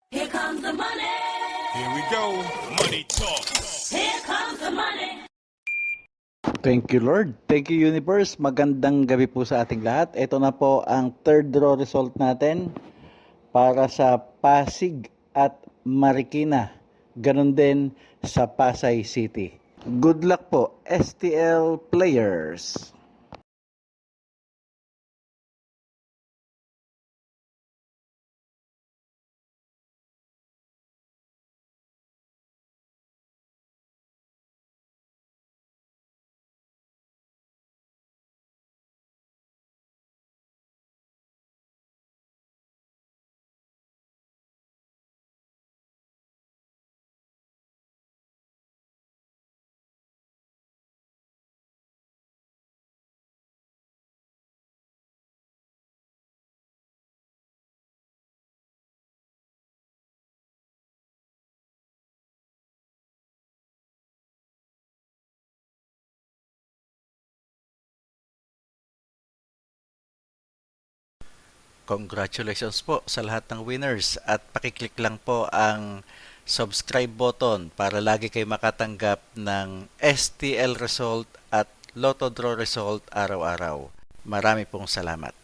Here comes the money. Here we go. Money talk. Here comes the money. Thank you, Lord. Thank you, Universe. Magandang gabi po sa ating lahat. Ito na po ang third draw result natin para sa Pasig at Marikina. Ganon din sa Pasay City. Good luck po, STL players. Congratulations po sa lahat ng winners at pakiclick lang po ang subscribe button para lagi kayo makatanggap ng STL result at Lotto Draw result araw-araw. Marami pong salamat.